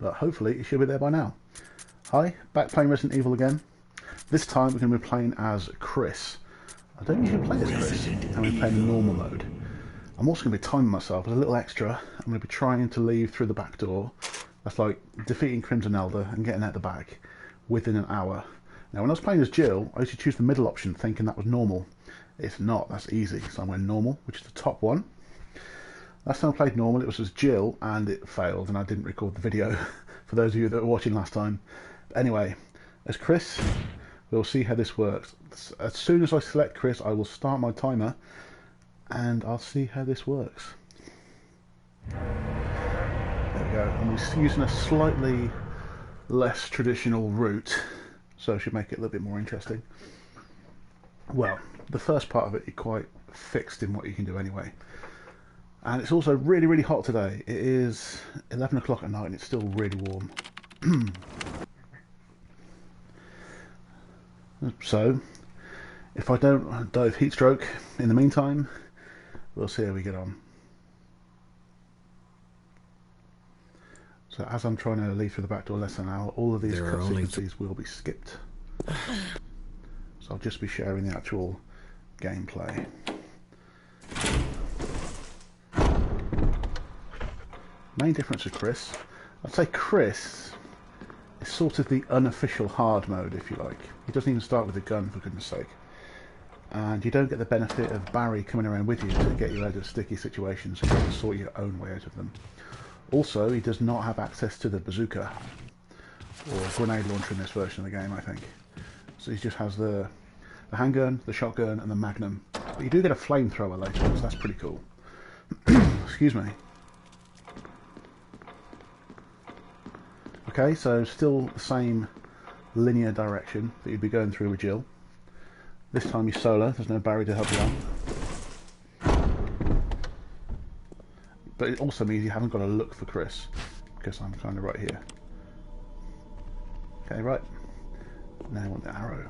but hopefully it should be there by now. Hi, back playing Resident Evil again. This time we're going to be playing as Chris. I don't usually play as Chris, I'm going to be playing normal mode. I'm also going to be timing myself as a little extra. I'm going to be trying to leave through the back door. That's like defeating Crimson Elder and getting out the back within an hour. Now when I was playing as Jill, I used to choose the middle option thinking that was normal. It's not, that's easy. So I went normal, which is the top one. Last time I played normal it was as Jill and it failed and I didn't record the video for those of you that were watching last time. But anyway, as Chris, we'll see how this works. As soon as I select Chris, I will start my timer and I'll see how this works. There we go. I'm just using a slightly less traditional route, so it should make it a little bit more interesting. Well, the first part of it is quite fixed in what you can do anyway. And it's also really, really hot today. It is 11 o'clock at night and it's still really warm. So, if I don't die of heat stroke in the meantime, we'll see how we get on. So as I'm trying to leave through the back door less than an hour, all of these cut sequences will be skipped. So I'll just be sharing the actual gameplay. Main difference with Chris, I'd say Chris is sort of the unofficial hard mode, if you like. He doesn't even start with a gun, for goodness sake. And you don't get the benefit of Barry coming around with you to get you out of sticky situations, so you have to sort your own way out of them. Also, he does not have access to the bazooka or grenade launcher in this version of the game, I think. So he just has the handgun, the shotgun, and the magnum. But you do get a flamethrower later, so that's pretty cool. Excuse me. Okay, so still the same linear direction that you'd be going through with Jill. This time you're solo, there's no Barry to help you out. But it also means you haven't got to look for Chris, because I'm kind of right here. Okay, right. Now I want the arrow.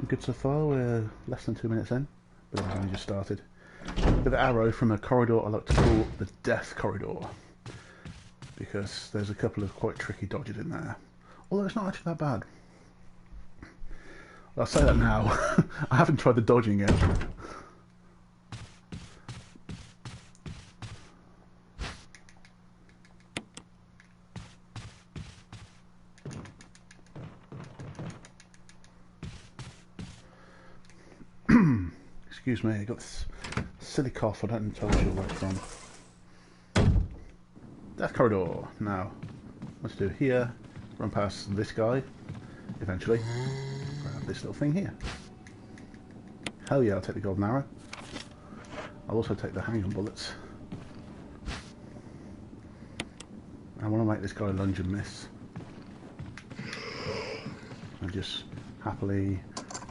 Good so far, we're less than 2 minutes in, but I've only just started. With the arrow from a corridor I like to call the death corridor, because there's a couple of quite tricky dodges in there, although it's not actually that bad. I'll say that now. I haven't tried the dodging yet. Excuse me, I got this silly cough, I don't entirely sure where it's from. Death corridor. Now, what to do here, run past this guy, eventually, grab this little thing here. Hell yeah, I'll take the golden arrow. I'll also take the handgun bullets. I want to make this guy lunge and miss. And just happily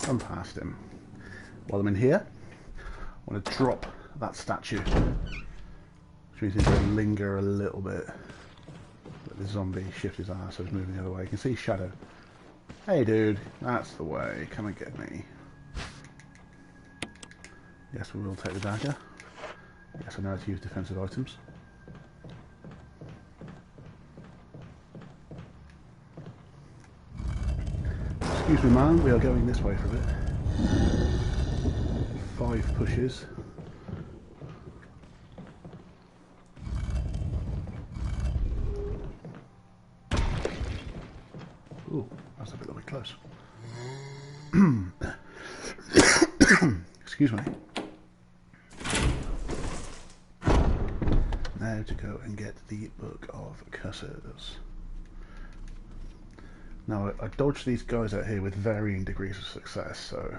run past him. While I'm in here, I want to drop that statue, which means he's going to linger a little bit. Let the zombie shift his ass so he's moving the other way. You can see Shadow. Hey dude, that's the way, come and get me. Yes, we will take the dagger. Yes, I know how to use defensive items. Excuse me man, we are going this way for a bit. 5 pushes. Ooh, that's a little bit close. Excuse me. Now to go and get the Book of Curses. Now I dodged these guys out here with varying degrees of success, so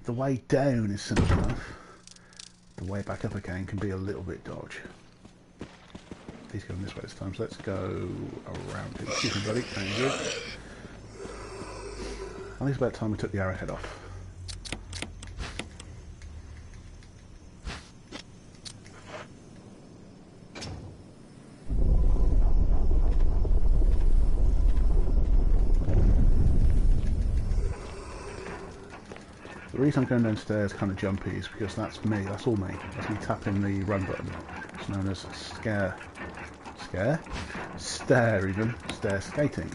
the way down is simple enough. The way back up again can be a little bit dodge. He's going this way this time, so let's go around him. Excuse me, buddy. Thank you. I think it's about time we took the arrowhead off. The reason I'm going downstairs kind of jumpy is because that's me, that's all me. That's me tapping the run button. It's known as stare even, stair skating.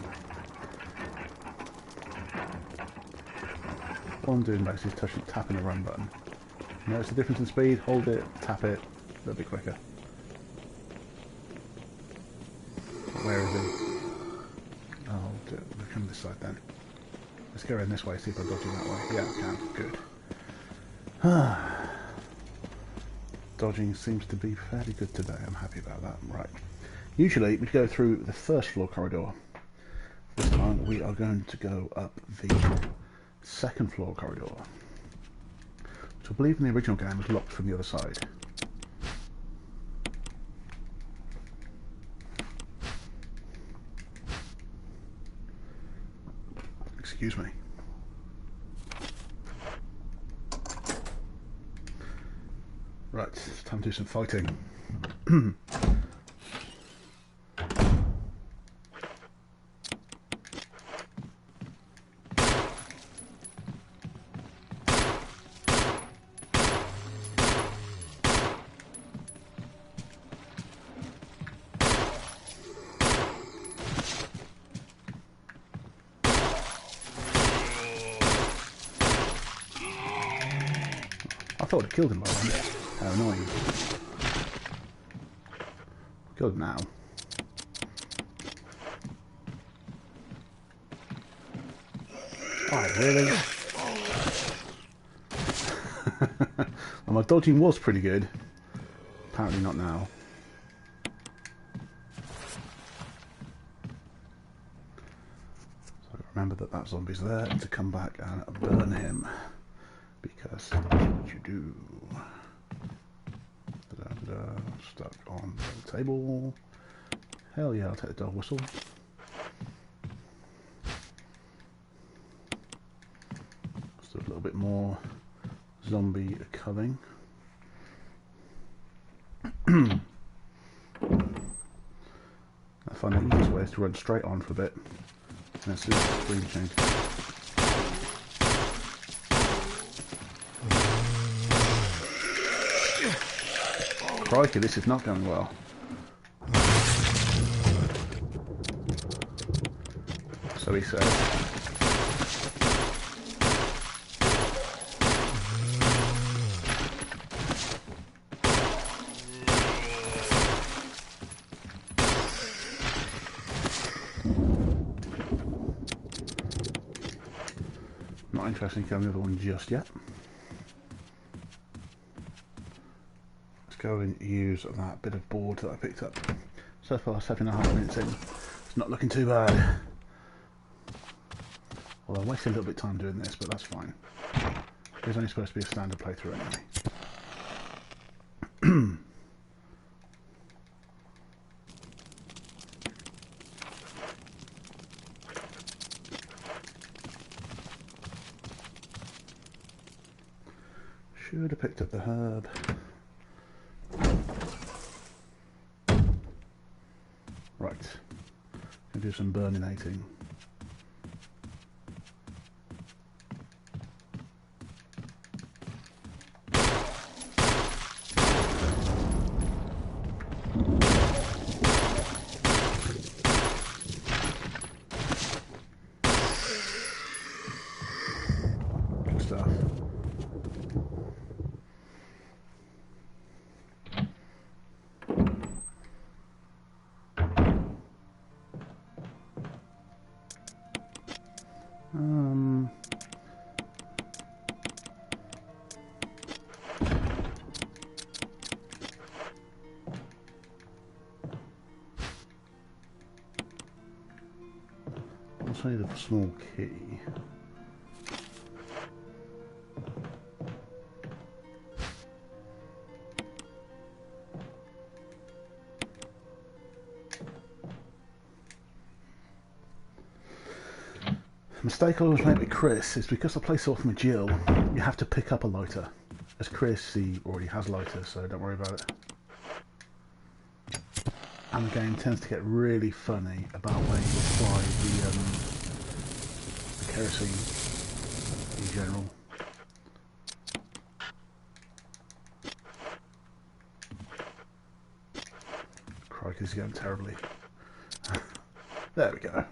All I'm doing basically is tapping the run button. Notice the difference in speed, hold it, tap it, a little bit quicker. Where is he? Oh, we'll come this side then. Let's go around this way, see if I'm dodging that way. Yeah, I can. Good. Dodging seems to be fairly good today. I'm happy about that. Right. Usually we go through the first floor corridor. This time we are going to go up the second floor corridor, which I believe in the original game was locked from the other side. Excuse me. Right, it's time to do some fighting. I thought it killed him by then. How annoying. Killed him now. Oh, really? Well, my dodging was pretty good. Apparently not now. So remember that zombie's there to come back and burn him. Because that's what you do. Stuck on the table. Hell yeah, I'll take the dog whistle. Let's do a little bit more zombie culling. I find the easiest way is to run straight on for a bit. And as soon as the screen changes. Crikey, this is not going well. So he says. Not interested in killing the other one just yet. Go and use that bit of board that I picked up. So far 7.5 minutes in, it's not looking too bad. Well, I wasted a little bit of time doing this, but that's fine. It's only supposed to be a standard playthrough anyway. Should have picked up the herb. Right, gonna do some burninating. Good stuff. I'll say the small key. The mistake I always make with Chris is because I play so often with Jill, you have to pick up a lighter. As Chris, he already has lighters, so don't worry about it. And the game tends to get really funny about where you apply the kerosene in general. because he's going terribly. There we go.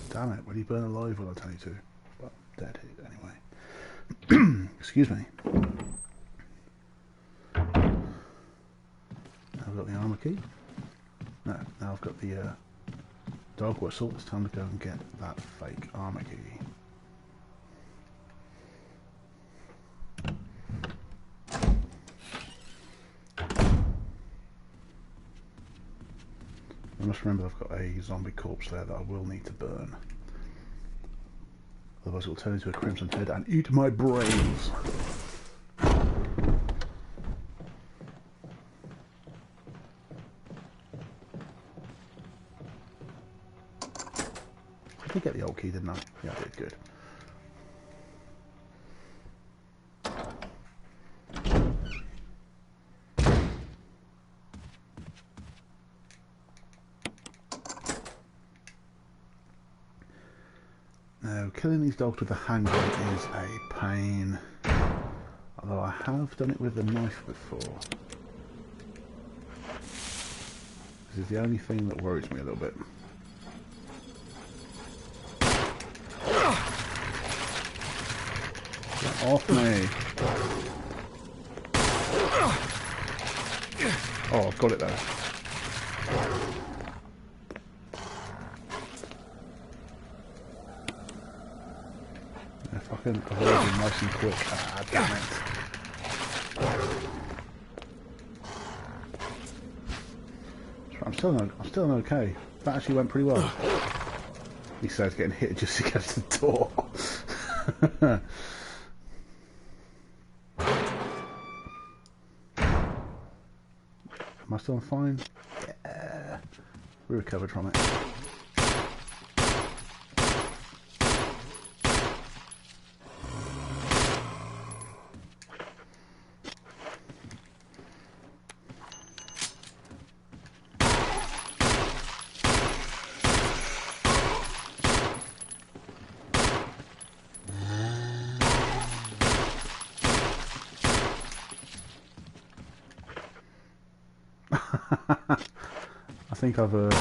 Damn it, will you burn alive when I tell you to? Well, dead anyway. Excuse me. Now I've got the armor key. No, now I've got the dog whistle. It's time to go and get that fake armor key. I must remember I've got a zombie corpse there that I will need to burn. Otherwise it will turn into a crimson head and eat my brains. I did get the old key, didn't I? Yeah, I did. Good. Now, killing these dogs with a handgun is a pain, although I have done it with a knife before. This is the only thing that worries me a little bit. Get off me! Oh, I've got it though. If I can avoid him nice and quick. Ah, damn it. I'm still okay. That actually went pretty well. He says getting hit just against the door. Am I still fine? Yeah. We recovered from it. I think I've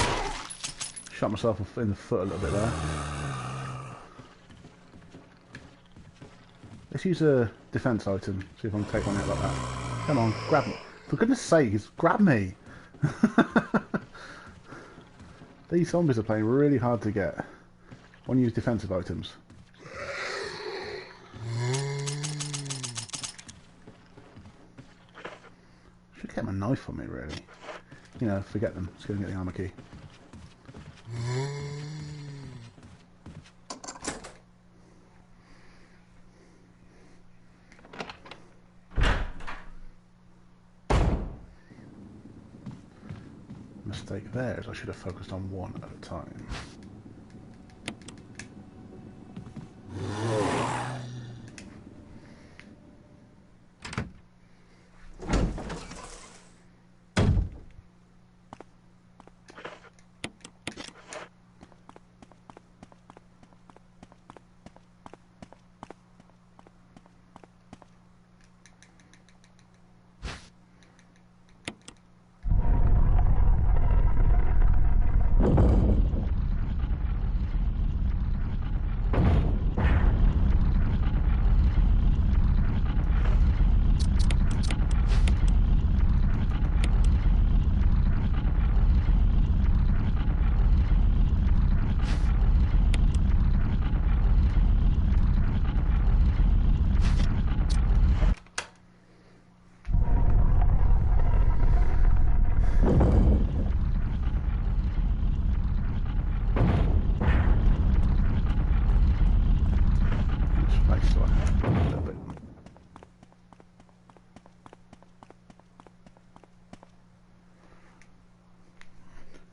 shot myself in the foot a little bit there. Let's use a defense item, see if I can take one out like that. Come on, grab me. For goodness sakes, grab me! These zombies are playing really hard to get. I want to use defensive items. Should get my knife on me, really. You know, forget them. Let's go and get the armor key. Mistake there is I should have focused on one at a time.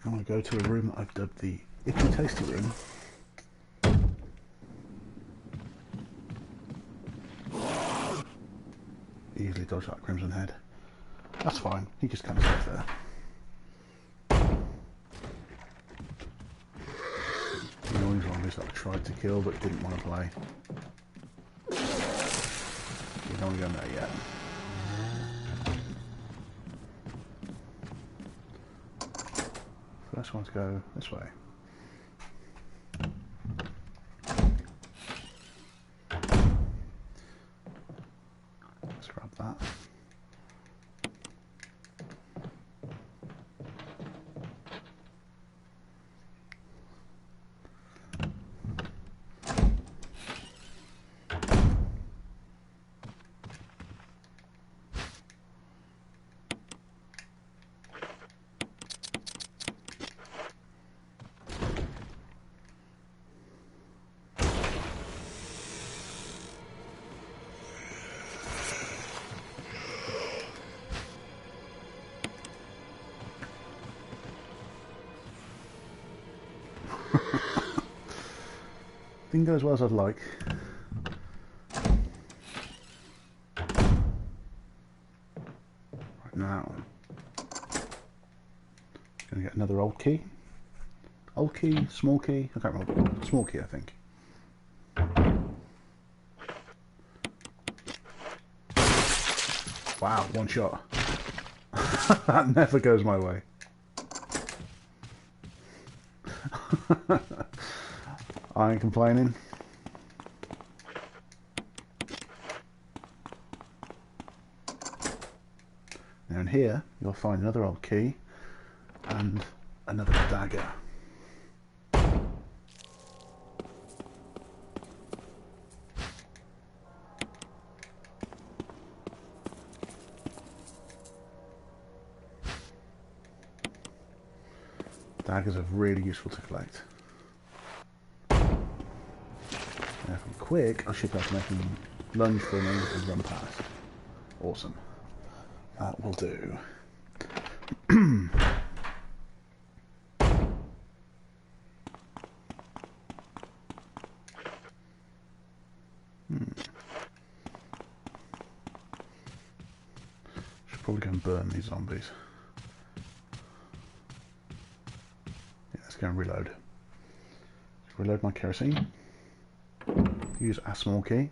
I'm going to go to a room that I've dubbed the Itchy Tasty Room. Easily dodge that crimson head. That's fine, he just kind of sits there. The noise zombies that I tried to kill but didn't want to play. don't want to go in there yet. First one to go this way. Let's grab that. Didn't go as well as I'd like. Right now, gonna get another old key. Old key, small key. I can't remember. Small key, I think. Wow, one shot. That never goes my way. I ain't complaining. Now in here, you'll find another old key and another dagger. Daggers are really useful to collect. Now if I'm quick, I should be able to make them lunge for me and run past. Awesome. That will do. Should probably go and burn these zombies. Let's go and reload. Reload my kerosene. Use a small key.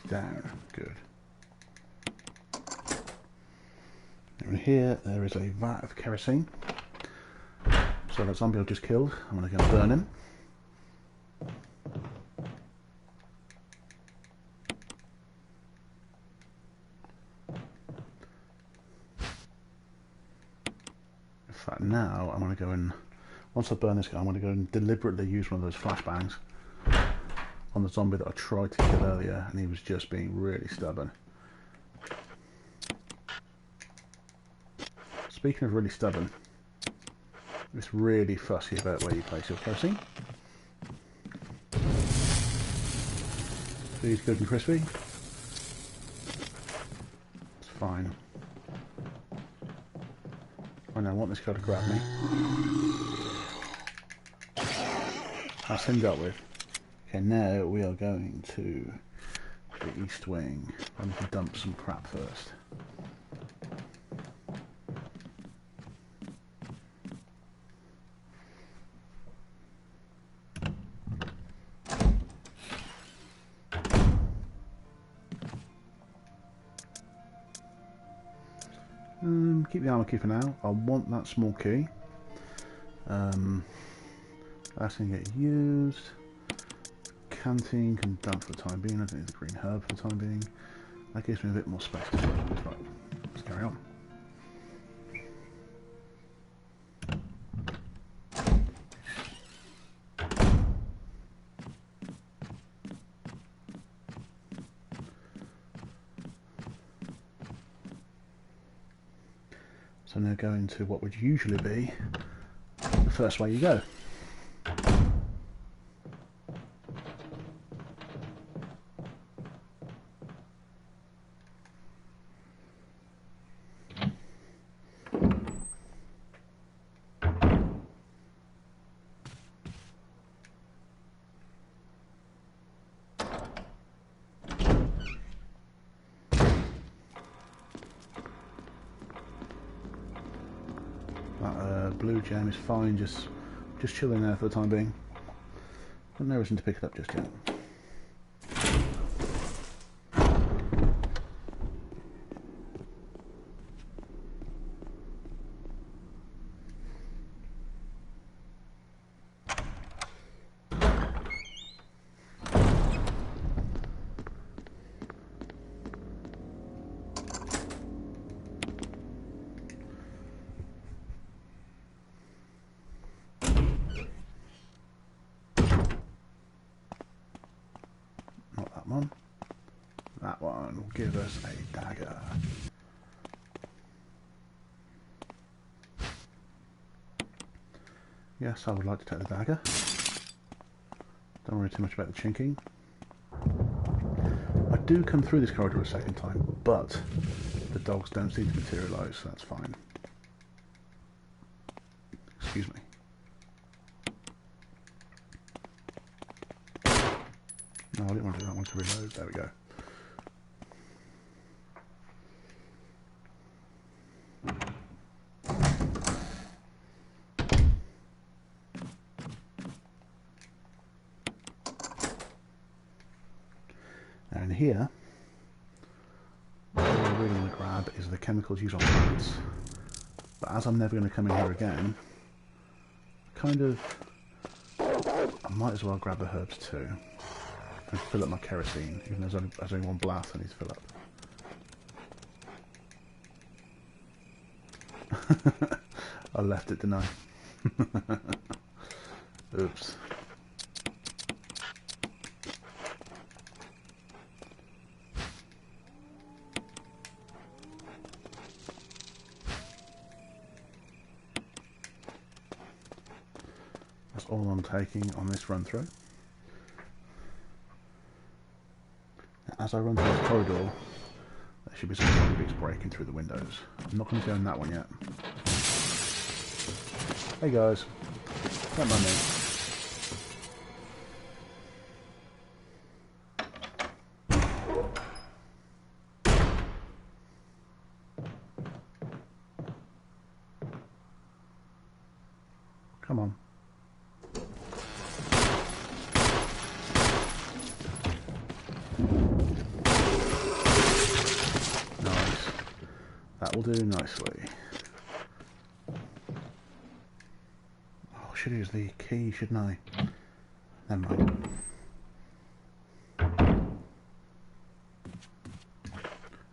Down. Good. Over here there is a vat of kerosene. So that zombie I just killed, I'm going to go and burn him. In fact now I'm going to go and, once I burn this guy, I'm going to go and deliberately use one of those flashbangs on the zombie that I tried to kill earlier, and he was just being really stubborn. Speaking of really stubborn, it's really fussy about where you place your kerosene. Food's good and crispy. It's fine. I now want this guy to grab me. That's him dealt with. Okay, now we are going to the east wing. I need to dump some crap first. Keep the armor key for now. I want that small key. That's going to get used. Canteen can dump for the time being. I don't need the green herb for the time being. That gives me a bit more space to work with. Right, let's carry on. So now go into what would usually be the first way you go. That blue gem is fine, just chilling there for the time being. Got no reason to pick it up just yet. That one will give us a dagger. Yes, I would like to take the dagger. Don't worry too much about the chinking. I do come through this corridor a second time, but the dogs don't seem to materialise, so that's fine. Excuse me. No, I didn't want to do that. I want to reload. There we go. And here, what I really want to grab is the chemicals used on plants. But as I'm never going to come in here again, I might as well grab the herbs too. And fill up my kerosene, even though there's only one blast I need to fill up. I left it, didn't I? Oops. That's all I'm taking on this run through. As I run through this corridor, there should be some zombies breaking through the windows. I'm not going to go in that one yet. Hey guys, don't mind me. Come on. That will do nicely. Oh, I should use the key, shouldn't I? Never mind. How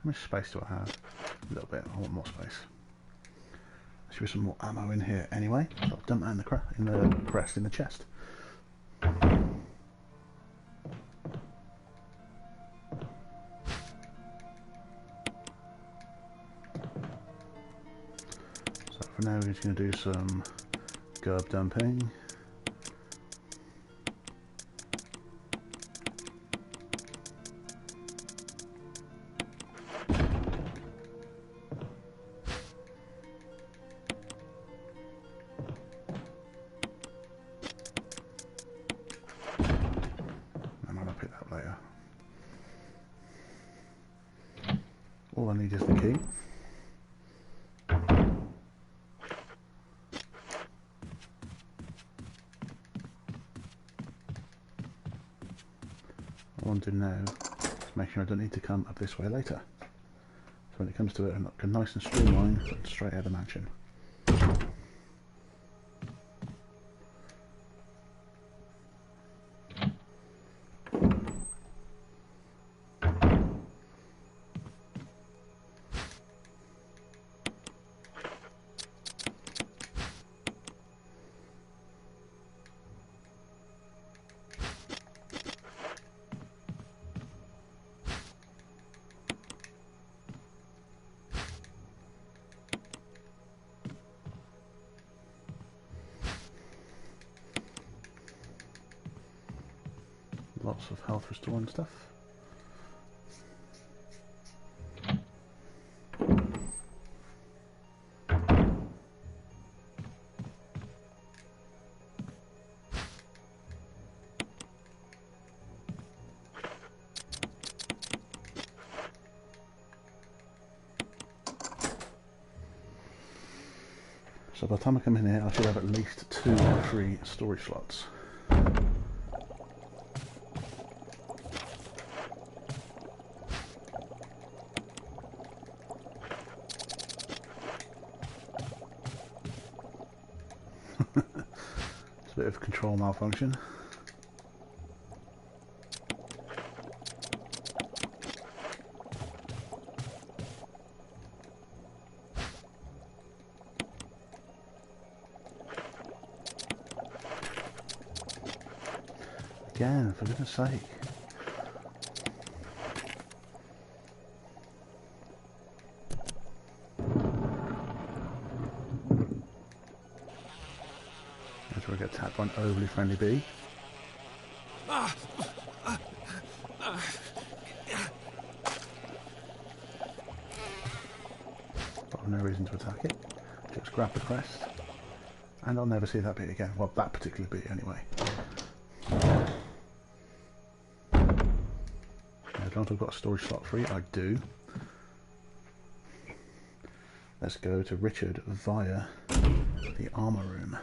much space do I have? A little bit. I want more space. There should be some more ammo in here anyway. So I'll dump that in in the chest. For now, we're just going to do some gerb dumping. I might pick that up later. All I need is the key. What I want to do now is make sure I don't need to come up this way later. So when it comes to it, I'm nice and streamlined, but straight out of the mansion. Lots of health restoring stuff. So by the time I come in here, I should have at least 2 or 3 storage slots. It's a bit of control malfunction. Again, for goodness sake. That's where I get attacked by an overly friendly bee. But I've no reason to attack it. Just grab the crest. And I'll never see that bee again. Well, that particular bee anyway. As long as I've got a storage slot free, I do. Let's go to Richard via the armor room.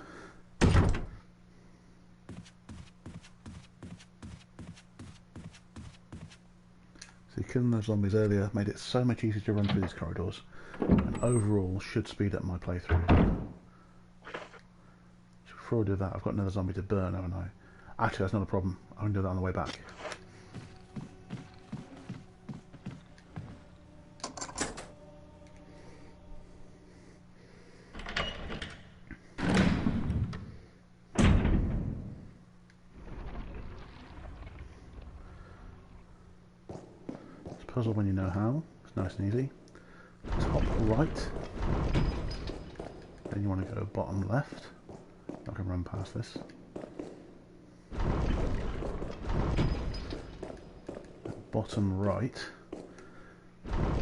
See, killing those zombies earlier made it so much easier to run through these corridors, and overall should speed up my playthrough. So before I do that, I've got another zombie to burn, haven't I? Actually, that's not a problem. I can do that on the way back. Puzzle when you know how. It's nice and easy. Top right. Then you want to go bottom left. I can run past this. Bottom right.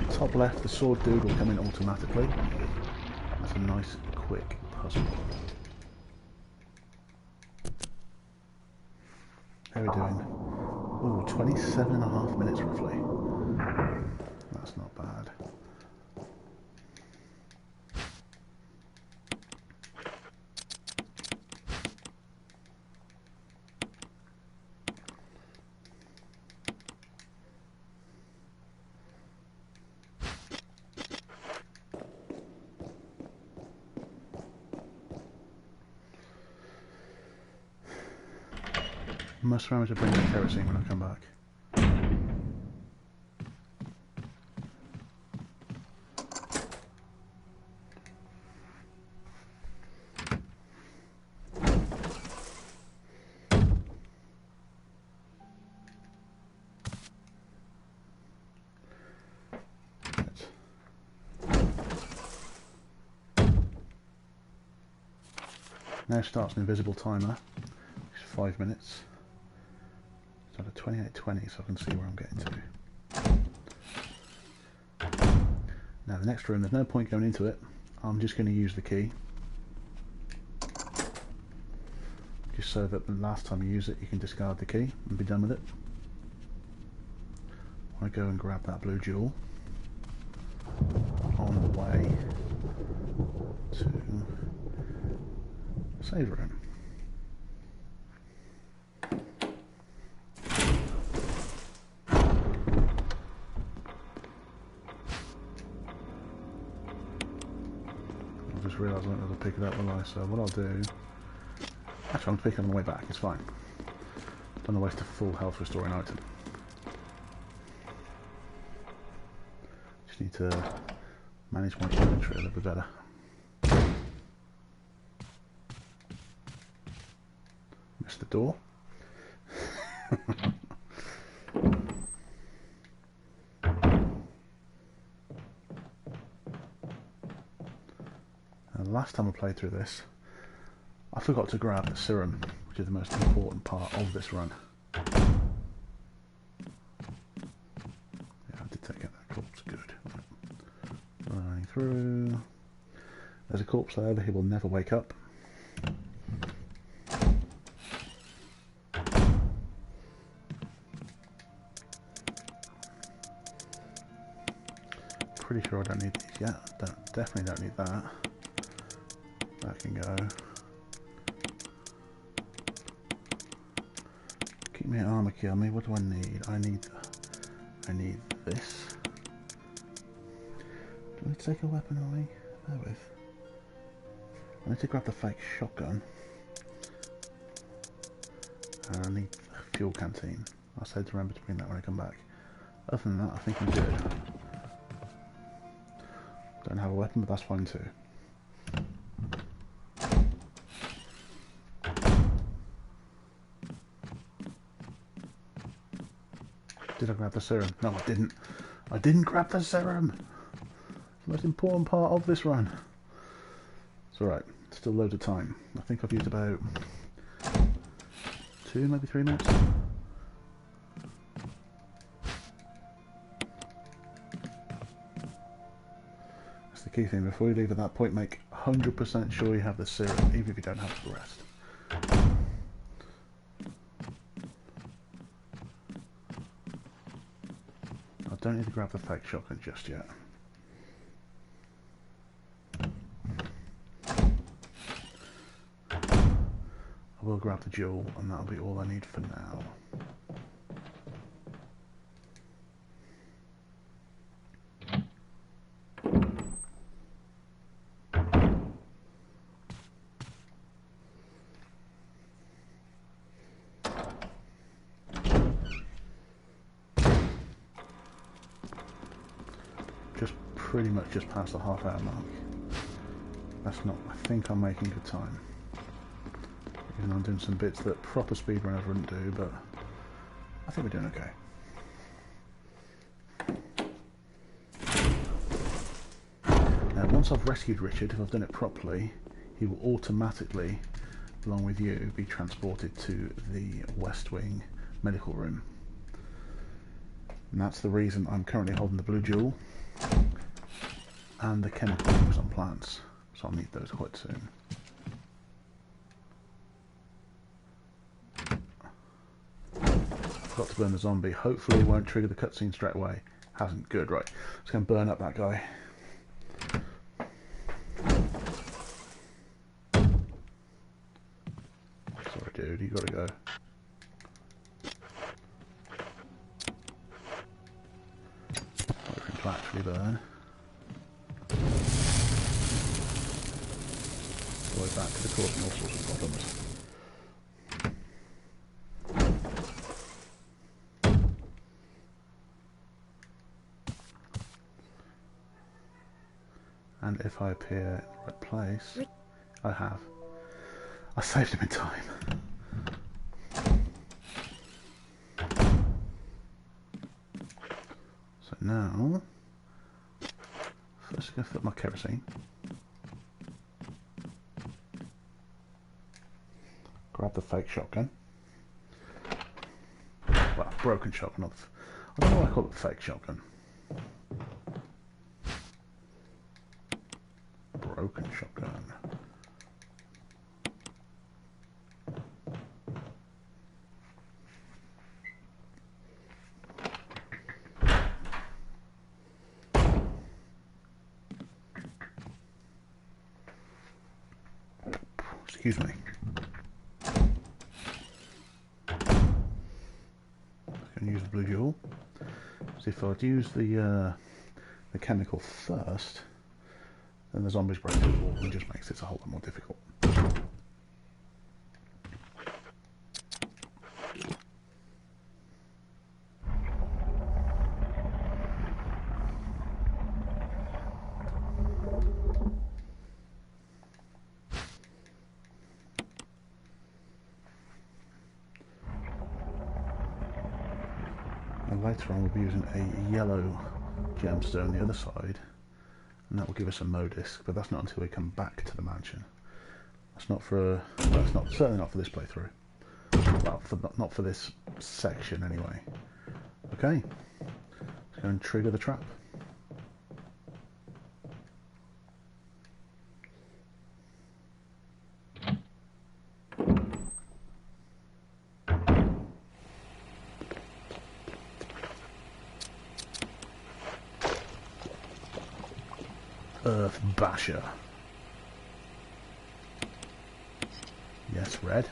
Top left, the sword dude will come in automatically. That's a nice, quick puzzle. How are we doing? Ooh, 27.5 minutes roughly. That's not bad. Must remember to bring the kerosene when I come back. Now starts an invisible timer, which is 5 minutes. Start at 28:20 so I can see where I'm getting to. Now the next room, there's no point going into it. I'm just going to use the key. Just so that the last time you use it you can discard the key and be done with it. I go and grab that blue jewel on the way to save room. I just realised I won't be able to pick it up, will I? So what I'll do... Actually, I'm picking it on the way back, it's fine. Don't waste a full health restoring item. Just need to manage my inventory a little bit better. Missed the door. Last time I played through this, I forgot to grab a serum, which is the most important part of this run. through. There's a corpse there, but he will never wake up. Pretty sure I don't need these yet. Definitely don't need that. That can go. Keep me armor, kill me. What do I need? I need this. Do I need to take a weapon away? Bear with. I need to grab the fake shotgun. And I need the fuel canteen. I said to remember to bring that when I come back. Other than that, I think I'm good. Don't have a weapon, but that's fine too. Did I grab the serum? No, I didn't. I didn't grab the serum. It's the most important part of this run. It's alright. Still loads of time. I think I've used about 2, maybe 3 minutes. That's the key thing. Before you leave at that point, make 100% sure you have the serum, even if you don't have the rest. I don't need to grab the fake shotgun just yet. I will grab the jewel, and that'll be all I need for now. Pretty much just past the half-hour mark. That's not. I think I'm making good time. Even though I'm doing some bits that proper speedrunners wouldn't do, but I think we're doing okay. Now, once I've rescued Richard, if I've done it properly, he will automatically, along with you, be transported to the West Wing medical room. And that's the reason I'm currently holding the blue jewel. And the chemical used on plants, so I'll need those quite soon. I forgot to burn the zombie. Hopefully it won't trigger the cutscene straight away. Hasn't. Good, right. Just going to burn up that guy. Sorry dude, you gotta go. Wait for him to actually burn. Back to the causing all sorts of problems. And if I appear in the right place, I have. I saved him in time. So now, first I'm going to fill up my kerosene. Grab the fake shotgun. Well, broken shotgun. I don't know why I call it fake shotgun. Broken shotgun. Excuse me. Use the blue jewel. So if I'd use the chemical first, then the zombies break through the wall and just makes it a whole lot more difficult. Later on we'll be using a yellow gemstone on the other side, and that will give us a modisc, but that's not until we come back to the mansion. That's not for well, it's not, certainly not for this playthrough. Well, not for this section anyway. Okay, let's go and trigger the trap. Earth Basher. Yes, red.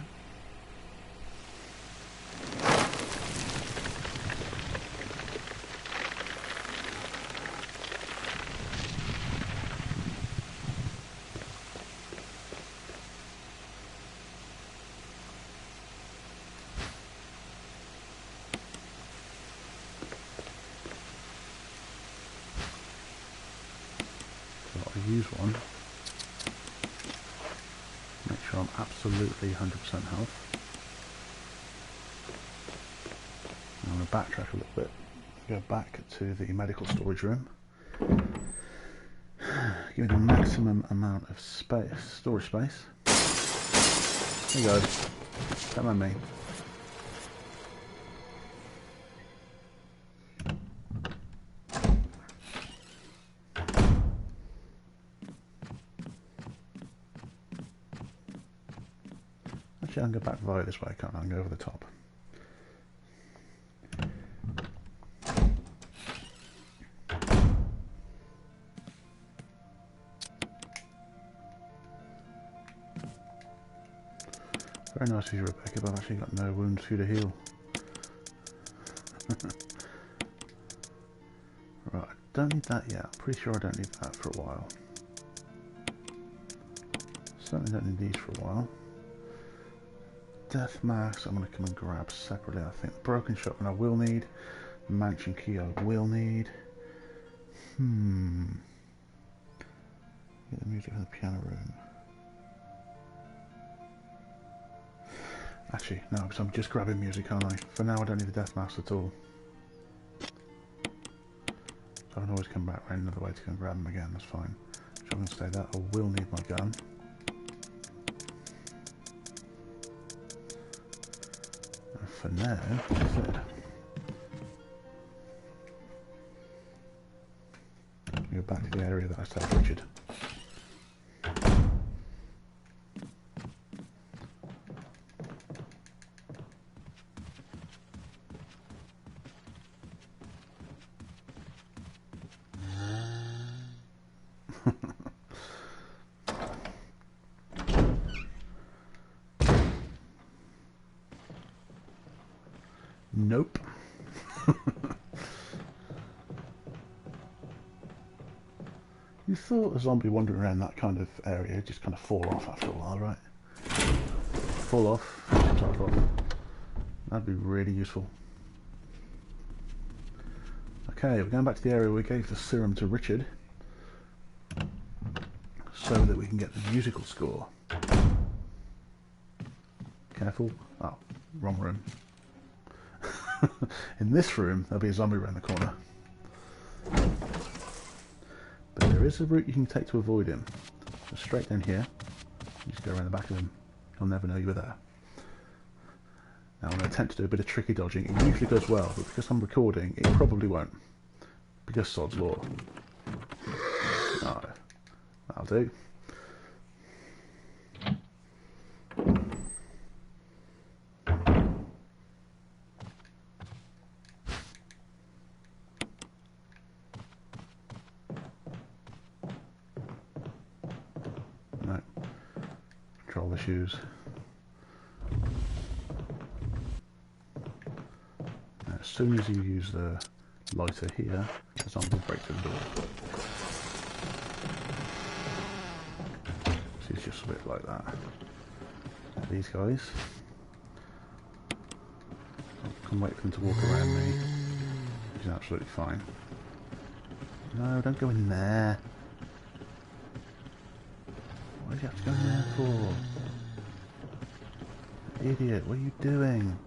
I'll use one. Make sure I'm absolutely 100% health. I'm going to backtrack a little bit. Go back to the medical storage room. Give me the maximum amount of space, storage space. There you go. Don't mind me. Actually, I can go back via this way, can't I? I can go over the top. Very nice of you, Rebecca, but I've actually got no wounds for you to heal. Right, I don't need that yet. I'm pretty sure I don't need that for a while. Certainly don't need these for a while. Death masks I'm going to come and grab separately, I think. The broken shotgun I will need. Mansion key I will need. Get the music in the piano room. Actually, no, because I'm just grabbing music, aren't I? For now I don't need the death mask at all. So I can always come back around another way to go and grab them again, that's fine. So I'm going to say that I will need my gun. For now, that's it. Go back to the area that I saved Richard. Nope. You thought a zombie wandering around that kind of area would just kind of fall off after a while, right? Fall off, start off. That'd be really useful. Okay, we're going back to the area where we gave the serum to Richard so that we can get the musical score. Careful. Oh, wrong room. In this room, there'll be a zombie around the corner. But there is a route you can take to avoid him. So straight down here, you just go around the back of him. He'll never know you were there. Now I'm going to attempt to do a bit of tricky dodging. It usually goes well, but because I'm recording, it probably won't. Because sod's law. Oh, that'll do. No. Control issues. Now, as soon as you use the lighter here, the zombie will break through the door. So it's just a bit like that. These guys. I can wait for them to walk around me. Which is absolutely fine. No, don't go in there. What do you have to go in there for? Idiot, what are you doing?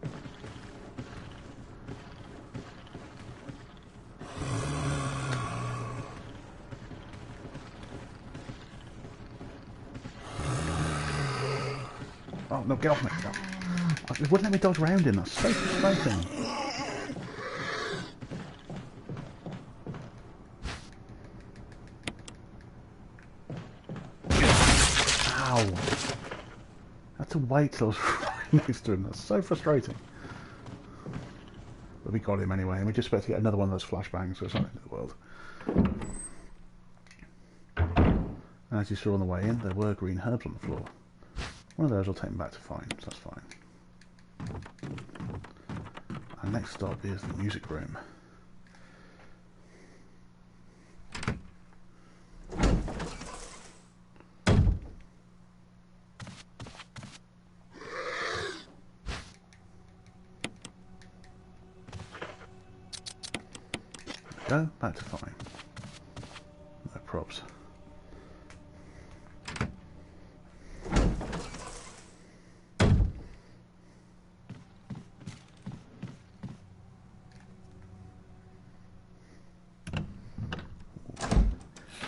Oh no, get off me! No. It wouldn't let me dodge around him, that's so frustrating. Ow! I had to wait till I was right next to him, that's so frustrating. But we got him anyway, and we just expect to get another one of those flashbangs, so it's not the end of the world. As you saw on the way in, there were green herbs on the floor. One of those will take me back to fine, so that's fine. Our next stop is the music room. Go back to fine. No props.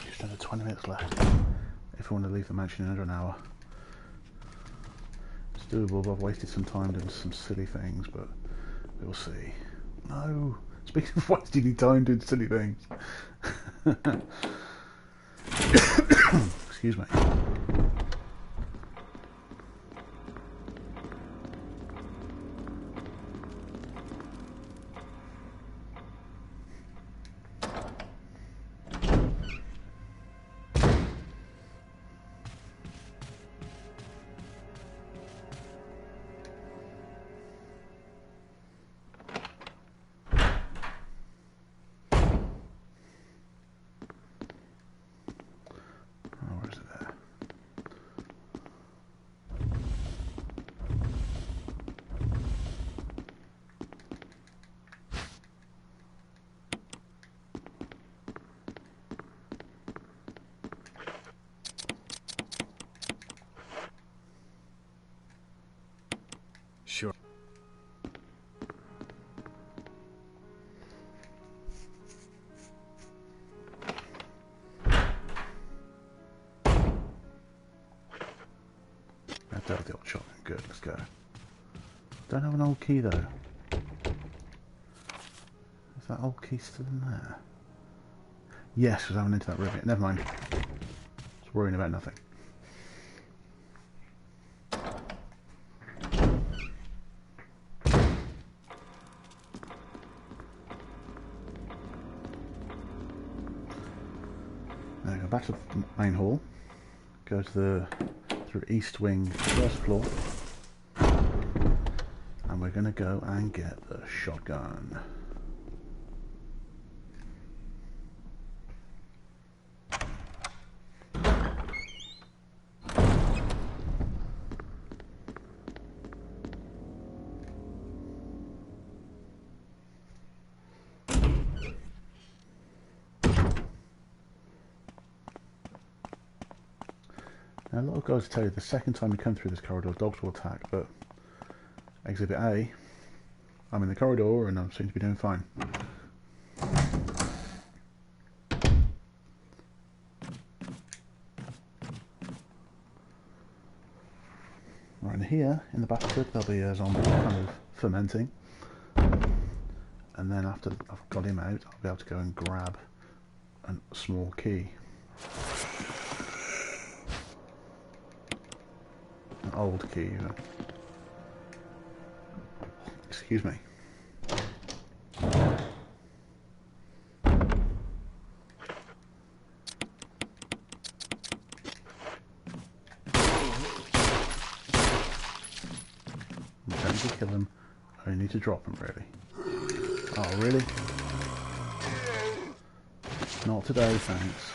Just under 20 minutes left. If I want to leave the mansion in under an hour. It's doable, but I've wasted some time doing some silly things, but we'll see. No! Speaking of wasting time doing silly things. Excuse me. Sure. I've dealt with the old shotgun. Good, let's go. Don't have an old key though. Is that old key still in there? Yes, because I haven't into that room yet. Never mind. Just worrying about nothing. Now go back to the main hall. Go to the through East Wing, first floor. And we're going to go and get the shotgun. Now, a lot of guys tell you the second time you come through this corridor, dogs will attack, but Exhibit A, I'm in the corridor and I seem to be doing fine. Right in here, in the basket, there'll be a zombie kind of fermenting. And then after I've got him out, I'll be able to go and grab a small key. An old key, even. Excuse me. I'm trying to kill him. I need to drop him, really. Oh, really? Not today, thanks.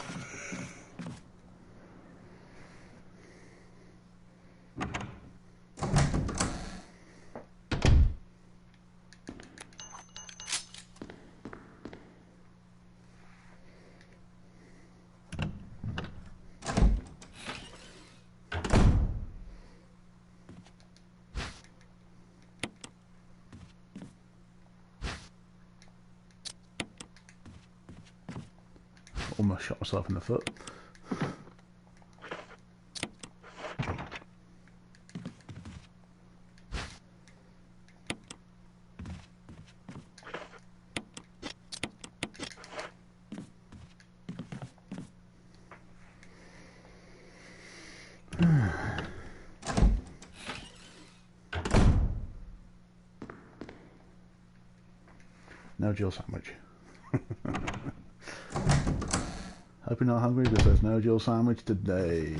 Almost shot myself in the foot. No Jill sandwich. Hope you're not hungry because there's no Jill sandwich today.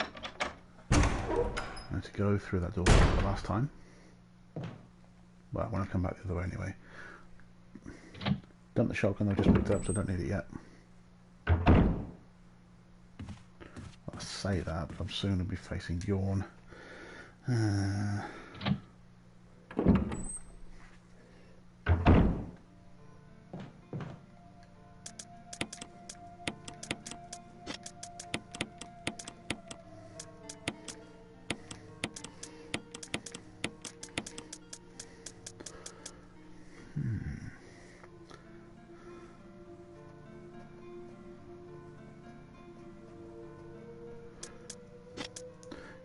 I had to go through that door the last time. Well, when I come back the other way anyway. Dumped the shotgun I just picked up, so I don't need it yet. I say that, but I'm soon going to be facing Yawn.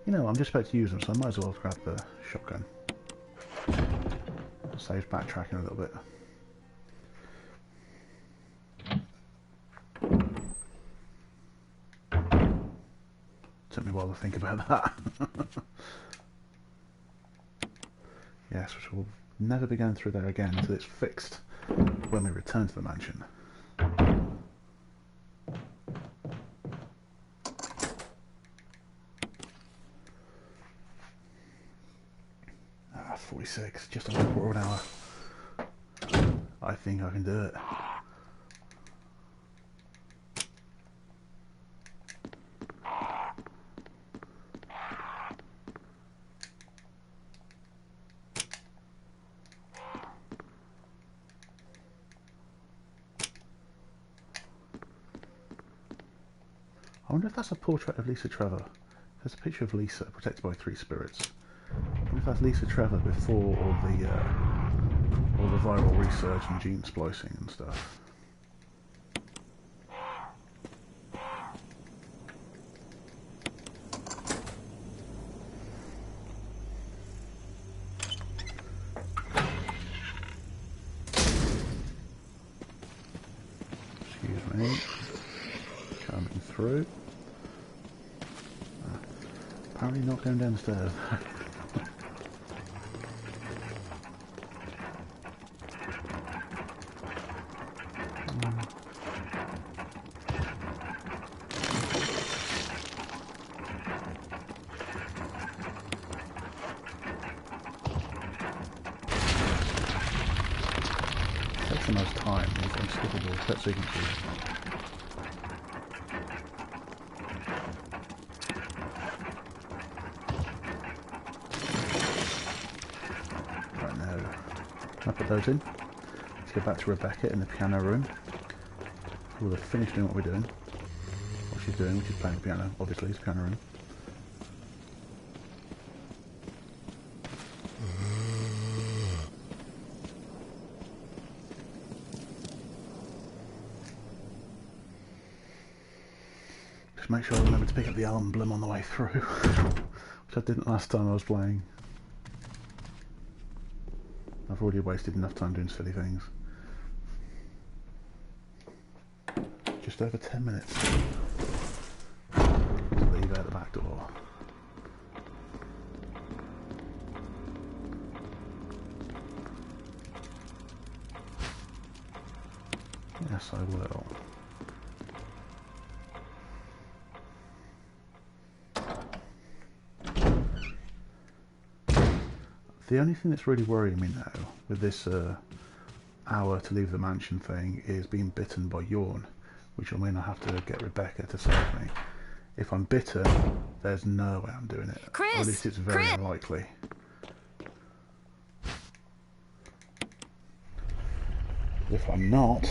You know, I'm just about to use them, so I might as well grab the shotgun. Saves backtracking a little bit. Took me a while to think about that. Yes, which will never be going through there again until it's fixed when we return to the mansion. 46, just under a quarter of an hour. I think I can do it. I wonder if that's a portrait of Lisa Trevor. There's a picture of Lisa protected by 3 spirits. I wonder if that's Lisa Trevor before all the viral research and gene splicing and stuff. Excuse me. Coming through. Apparently not going downstairs. Takes the most time, these unskippable cut sequences. I'll put those in. Let's go back to Rebecca in the piano room. We'll have finished doing what we're doing. What she's doing, which is playing the piano, obviously, it's the piano room. Just make sure I remember to pick up the emblem on the way through, which I didn't last time I was playing. I've already wasted enough time doing silly things. Just over 10 minutes. Just leave out the back door. Yes, I will. The only thing that's really worrying me now with this hour to leave the mansion thing is being bitten by Yawn, which will mean I have to get Rebecca to save me. If I'm bitten, there's no way I'm doing it. Chris, or at least it's very unlikely. If I'm not,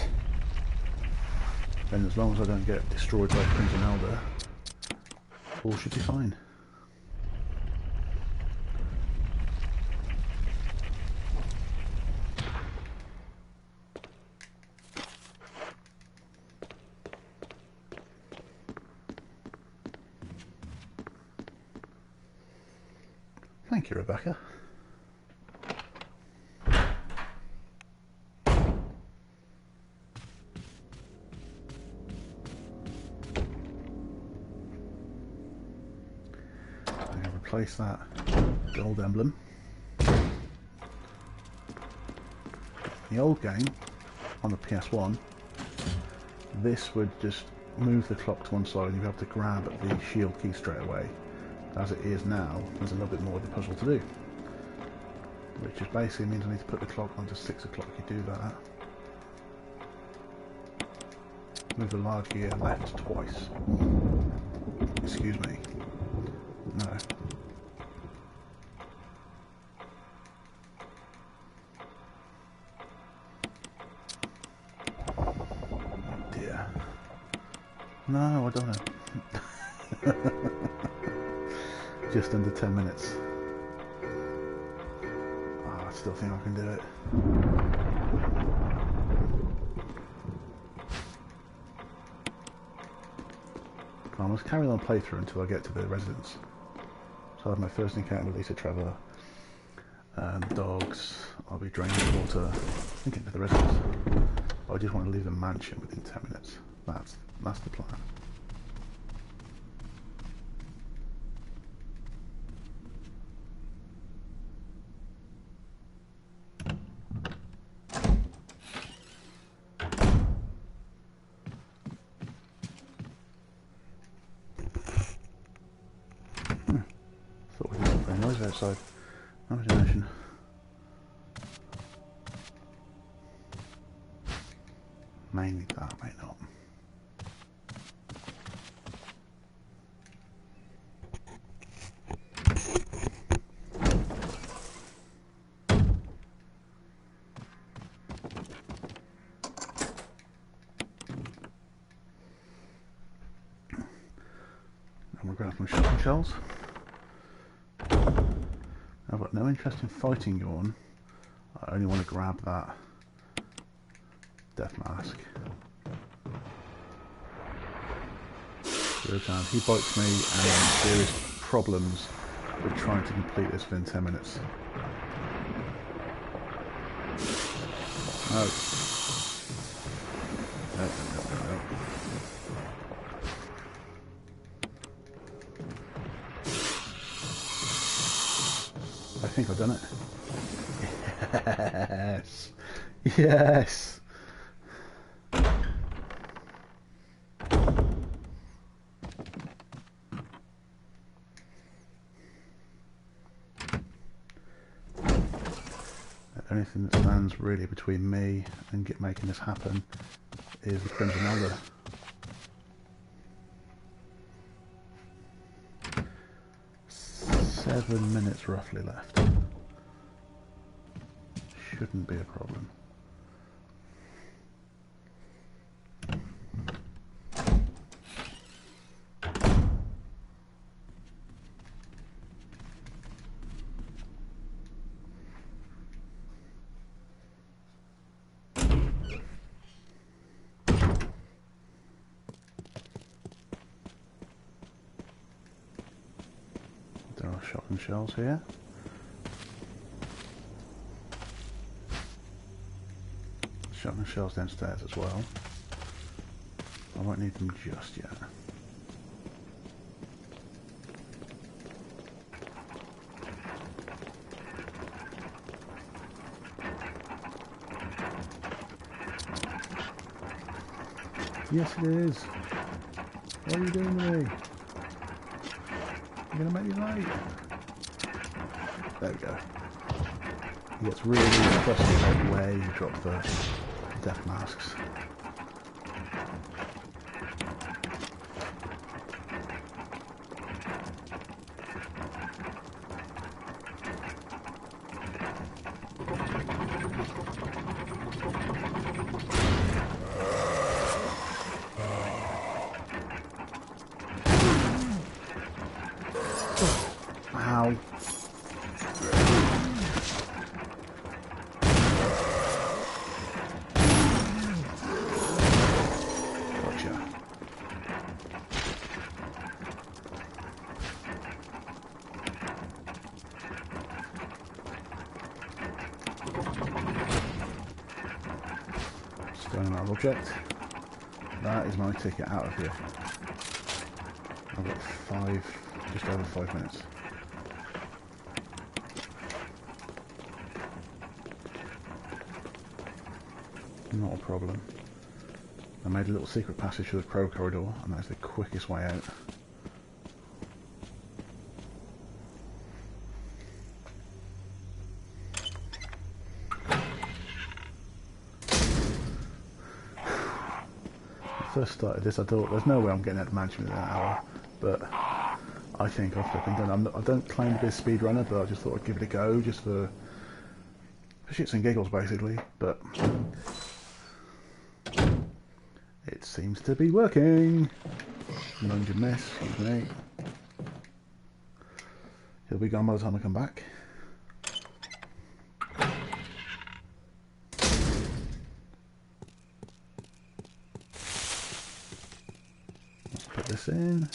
then as long as I don't get destroyed by Crimson Elder, all should be fine. Thank you, Rebecca. I'm going to replace that gold emblem. In the old game, on the PS1, this would just move the clock to one side and you'd be able to grab the shield key straight away. As it is now, there's a little bit more of the puzzle to do. Which just basically means I need to put the clock onto 6 o'clock. You do that. Move the large gear left twice. Excuse me. No. Oh dear. No, I don't know. Just under 10 minutes. Oh, I still think I can do it. I must carry on playthrough until I get to the residence. So I have my first encounter with Lisa, Trevor, and the dogs. I'll be draining the water, I think into the residence. But I just want to leave the mansion within 10 minutes. That's the plan. Thought we heard some very noise outside. Imagination. Mainly that, may not. And we'll grab some shotgun shells. I've got no interest in fighting Yawn. I only want to grab that death mask. Every time he bites me, and serious problems with trying to complete this within 10 minutes. No. No. I think I've done it. Yes. Yes. The only thing that stands really between me and making this happen is the Crimson Elder. Seven minutes roughly left. Shouldn't be a problem. There are shotgun shells here. Shotgun shells downstairs as well. I won't need them just yet. Yes it is. What are you doing to me? You're gonna make me late. There we go. He gets really fussy about where you drop the death masks. Ow. Gotcha. Stone arrow object. That is my ticket out of here. I've got just over 5 minutes. Not a problem. I made a little secret passage through the crow corridor, and that's the quickest way out. First started this, I thought there's no way I'm getting out of the mansion within an hour, but I think I've flipping done. I don't claim to be a speedrunner, but I just thought I'd give it a go, just for shits and giggles, basically. But it seems to be working. Lunge and miss, excuse me. He'll be gone by the time I come back. Put this in.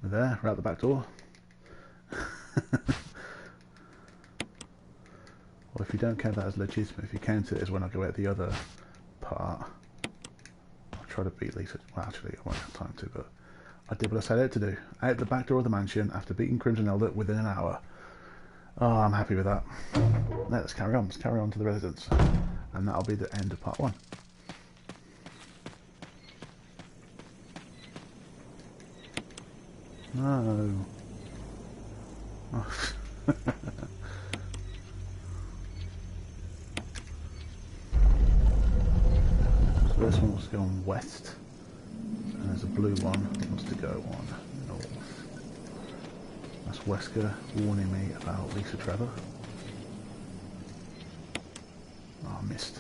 There, we're out the back door. Or if you don't count that as legitimate, if you count it as when I go out the other part, I'll try to beat Lisa. Well, actually, I won't have time to, but I did what I set out to do. Out the back door of the mansion after beating Crimson Elder within an hour. Oh, I'm happy with that. Now let's carry on. Let's carry on to the residence. And that'll be the end of part 1. No. Oh. So this one wants to go on west, and there's a blue one that wants to go on north. That's Wesker warning me about Lisa Trevor. Oh, I missed.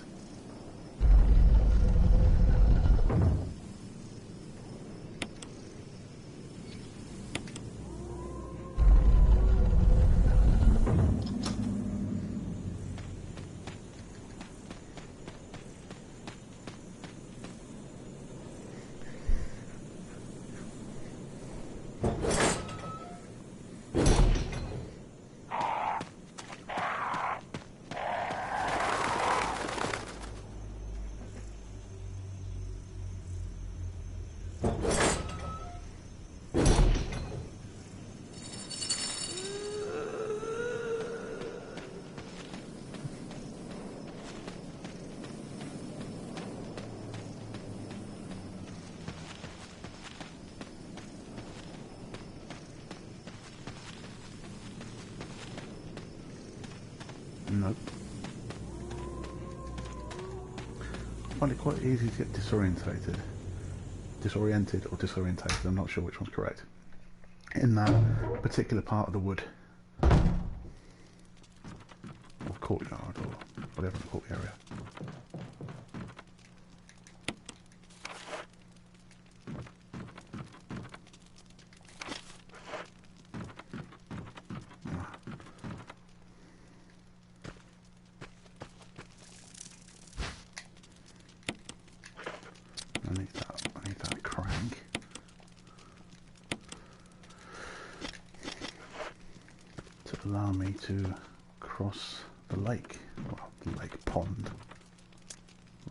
Nope. I find it quite easy to get disoriented or disorientated, I'm not sure which one's correct, in that particular part of the wood. Or courtyard, or whatever the court area. I need that crank. To allow me to cross the lake. Well, the lake pond.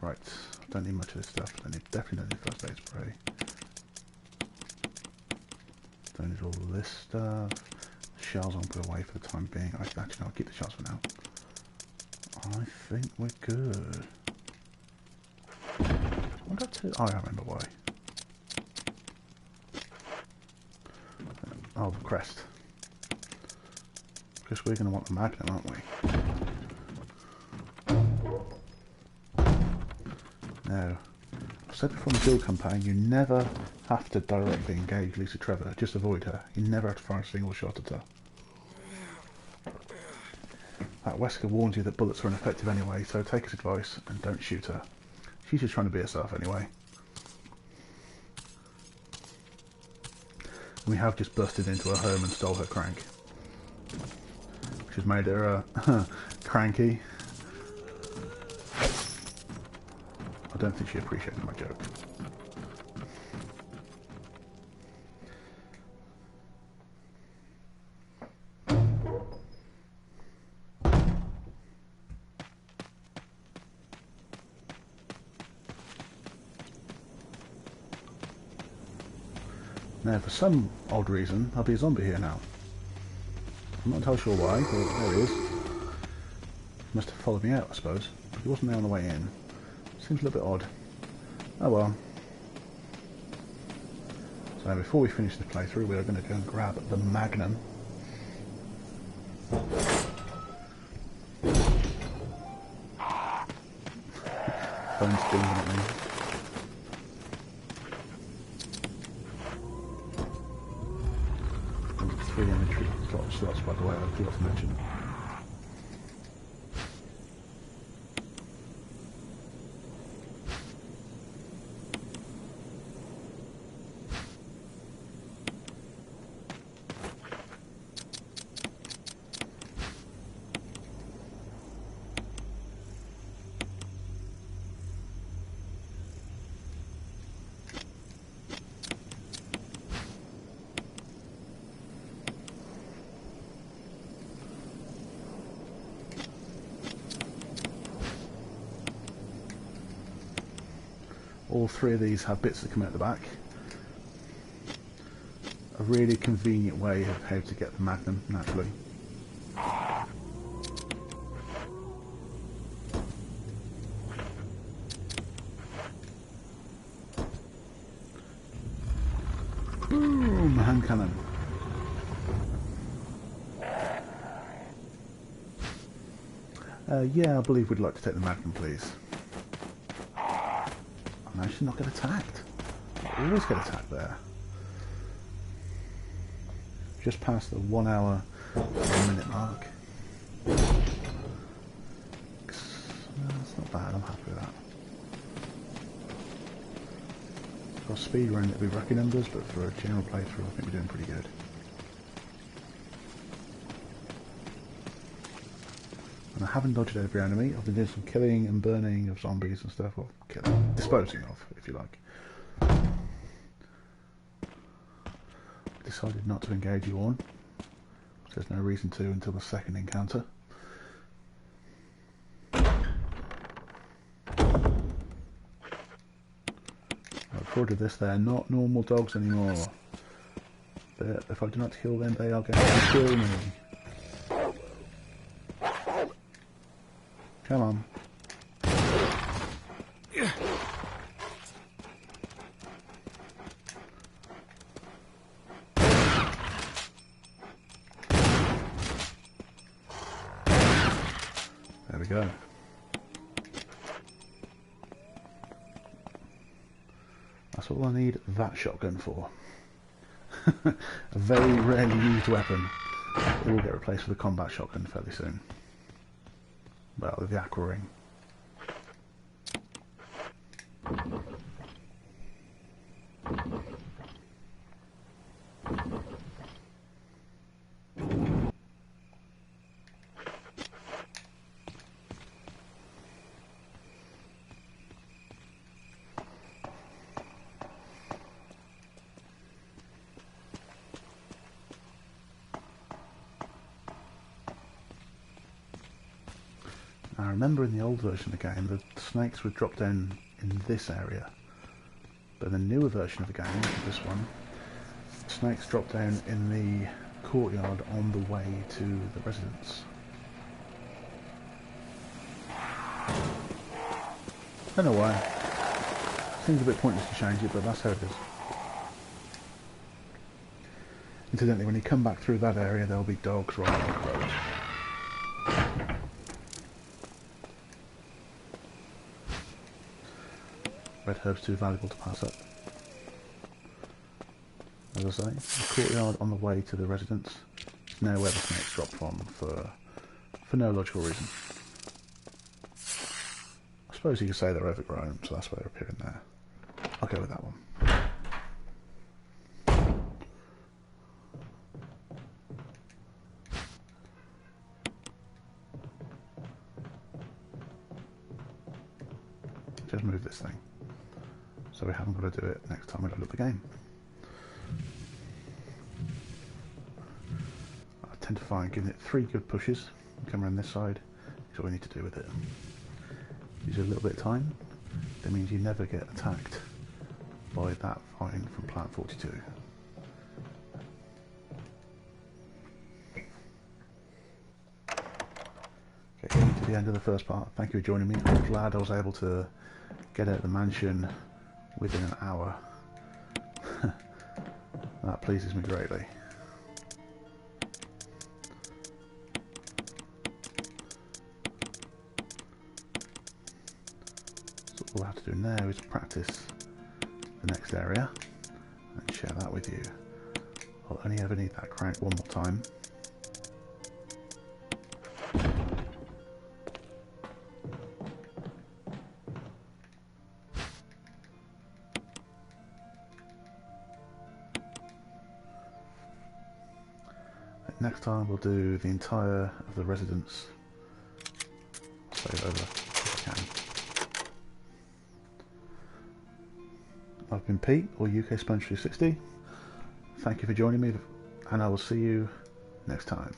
Right, I don't need much of this stuff. Definitely don't need first aid spray. Don't need all this stuff. Shells I'll put away for the time being. Actually, no, I'll keep the shells for now. I think we're good. I got to. Oh, I remember why. Oh, the crest. Because we're going to want the magnum, aren't we? Now, I've said before in the build campaign, you never have to directly engage Lisa Trevor. Just avoid her. You never have to fire a single shot at her. That Wesker warns you that bullets are ineffective anyway, so take his advice and don't shoot her. She's just trying to be herself anyway. We have just busted into her home and stole her crank. Which has made her cranky. I don't think she appreciated my joke. Now, for some odd reason, I'll be a zombie here now. I'm not entirely sure why, but there he is. Must have followed me out, I suppose. But he wasn't there on the way in. Seems a little bit odd. Oh well. So before we finish the playthrough, we are going to go and grab the Magnum. Phone's dinging at me. There's 3 inventory slots, by the way, I forgot to mention. All 3 of these have bits that come out the back. A really convenient way of how to get the Magnum, naturally. Boom! Hand cannon. Yeah, I believe we'd like to take the Magnum, please. I should not get attacked. I always get attacked there. Just past the 1 hour, 1 minute mark. That's not bad, I'm happy with that. For a speed run it'll be rocky numbers, but for a general playthrough I think we're doing pretty good. And I haven't dodged every enemy. I've been doing some killing and burning of zombies and stuff. Well, killing, disposing of, if you like. Decided not to engage Yawn. There's no reason to until the second encounter. I recorded this, they're not normal dogs anymore. If I do not kill them, they are going to kill me. Come on. There we go. That's all I need that shotgun for. A very rarely used weapon. It will get replaced with a combat shotgun fairly soon. Well, with the aqua ring. I remember in the old version of the game the snakes would drop down in this area, but in the newer version of the game, this one, snakes drop down in the courtyard on the way to the residence. Don't know why. Seems a bit pointless to change it, but that's how it is. Incidentally, when you come back through that area, there'll be dogs right on the road. Red herb's too valuable to pass up. As I say, the courtyard on the way to the residence is now where the snakes drop from for no logical reason. I suppose you could say they're overgrown, so that's why they're appearing there. I'll go with that one. Just move this thing, so we haven't got to do it next time we load up the game. I tend to find giving it 3 good pushes, come around this side, is all we need to do with it. Use a little bit of time, that means you never get attacked by that vine from plant 42. the end of the first part. Thank you for joining me. I'm glad I was able to get out of the mansion within an hour. That pleases me greatly. So all I have to do now is practice the next area and share that with you. I'll only ever need that crank one more time. Next time we'll do the entire of the residence. Save over if I can. I've been Pete, or UK Sponge 360. Thank you for joining me, and I will see you next time.